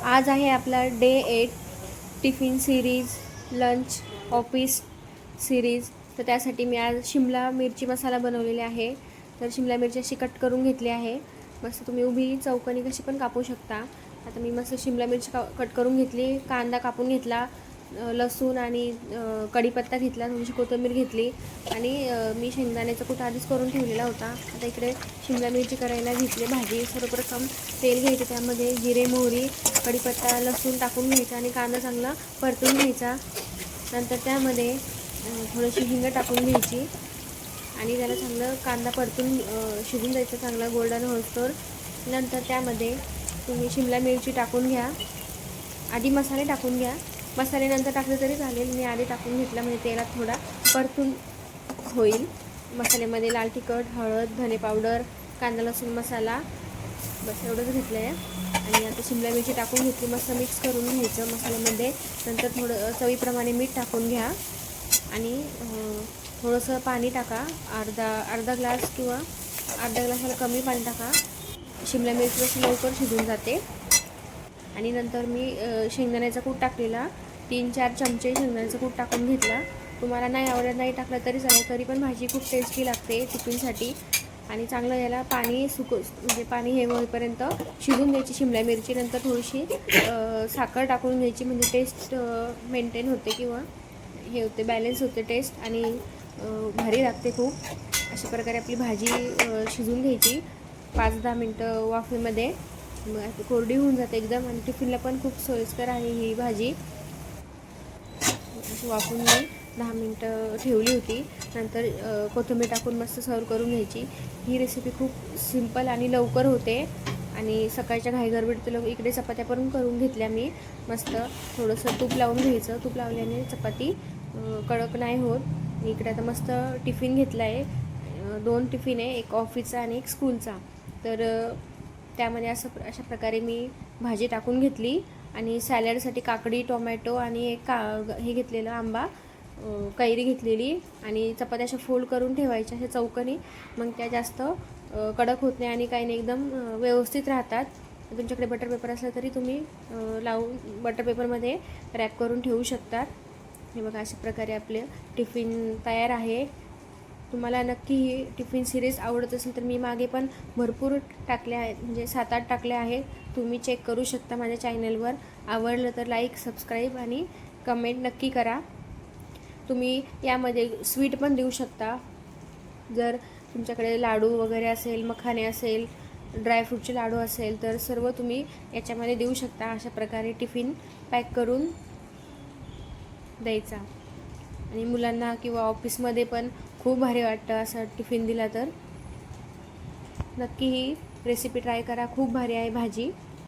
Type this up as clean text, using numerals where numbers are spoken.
आज आहे आपला day 8 tiffin series, lunch, office series. तर त्यासाठी मी आज शिमला मिरची मसाला बनवलेले आहे. तर शिमला मिरची अशी कट करून घेतली आहे. मस्त तुम्ही उभी चौकोनी कशी पण कापू शकता. आता मी मस्त शिमला मिरची कट करून घेतली, कांदा कापून घेतला, लसूण आणि कढीपत्ता घेतला, थोडीशी कोथिंबीर घेतली आणि मी शेंगदाण्याचा कूट आधीच करून ठेवलेला होता. आता इकडे शिमला मिरची करायला घेतली भाजी. सर्वप्रथम तेल घ्यायचं, त्यामध्ये जिरे, मोहरी, कढीपत्ता, लसूण टाकून घ्यायचा आणि कांदा चांगला परतून घ्यायचा. नंतर त्यामध्ये थोडीशी हिंग टाकून घ्यायची आणि त्याला चांगलं कांदा परतून शिजून द्यायचं चांगला गोल्डन होईस्तोवर. नंतर त्यामध्ये तुम्ही शिमला मिरची टाकून घ्या. आधी मसाले टाकून घ्या, मसाले नंतर टाकले तरी चालेल. मी आधी टाकून घेतला म्हणजे तेलात थोडा परतून होईल. मसाल्यामध्ये लाल तिखट, हळद, धने पावडर, कांदा लसूण मसाला, बस एवढंच घेतलं आहे. आणि आता शिमला मिरची टाकून घेतली, मस्त मिक्स करून घ्यायचं मसाल्यामध्ये. नंतर थोडं चवीप्रमाणे मीठ टाकून घ्या आणि थोडंसं पाणी टाका, अर्धा ग्लास किंवा अर्धा ग्लासाला कमी पाणी टाका. शिमला मिरची अशी लवकर शिजून जाते. आणि नंतर मी शेंगदाण्याचा कूट टाकलेला, 3-4 चमचे शेंगदाण्याचा कूट टाकून घेतला. तुम्हाला नाही आवडत नाही टाकलं तरी चालेल, तरी पण भाजी खूप टेस्टी लागते टिफिनसाठी. आणि चांगलं याला पाणी म्हणजे पाणी हे होईपर्यंत शिजून द्यायची शिमला मिरची. नंतर थोडीशी साखर टाकून घ्यायची, म्हणजे टेस्ट मेंटेन होते किंवा हे होते, बॅलन्स होते टेस्ट आणि भारी लागते खूप. अशा प्रकारे आपली भाजी शिजून घ्यायची 5-10 मिनटं वाफेमध्ये. मग कोरडी होऊन जाते एकदम आणि टिफिनला पण खूप सोयीस्कर आहे ही भाजी. अशी वाफून मी 10 मिनटं ठेवली होती. नंतर कोथिंबीर टाकून मस्त सर्व करून घ्यायची. ही रेसिपी खूप सिंपल आणि लवकर होते आणि सकाळच्या घाईगडबडीत इकडे चपात्या पण करून घेतल्या मी. मस्त थोडंसं तूप लावून घ्यायचं, तूप लावल्याने चपाती कडक नाही होत. इकडे आता मस्त टिफिन घेतला आहे, 2 टिफिन आहे, एक ऑफिसचा आणि एक स्कूलचा. तर त्यामध्ये अशा प्रकारे मी भाजी टाकून घेतली आणि सॅलडसाठी काकडी, टोमॅटो आणि एक हे घेतलेलं आंबा, कैरी घेतलेली आणि चपात्या अशा फोल्ड करून ठेवायच्या अशा चौकोनी. मग त्या जास्त कडक होत नाही आणि काही नाही, एकदम व्यवस्थित राहतात. तुमच्याकडे बटर पेपर असला तरी तुम्ही लावून बटर पेपरमध्ये रॅप करून ठेवू शकतात. हे बघा, अशा प्रकारे आपले टिफिन तयार आहे. तुम्हाला नक्की ही टिफिन सिरीज आवडत असेल तर मी मागे पण भरपूर टाकले आहेत, म्हणजे 7-8 टाकले आहेत. तुम्ही चेक करू शकता माझ्या चॅनलवर. आवडलं तर लाईक, सबस्क्राईब आणि कमेंट नक्की करा. तुम्ही यामध्ये स्वीट पण देऊ शकता. जर तुमच्याकडे लाडू वगैरे असेल, मखाने असेल, ड्रायफ्रूटचे लाडू असेल तर सर्व तुम्ही याच्यामध्ये देऊ शकता. अशा प्रकारे टिफिन पॅक करून द्यायचा आणि मुलांना किंवा ऑफिसमध्ये पण खूप भारी वाटतं असं टिफिन दिला तर. नक्की ही रेसिपी ट्राय करा, खूप भारी आहे भाजी.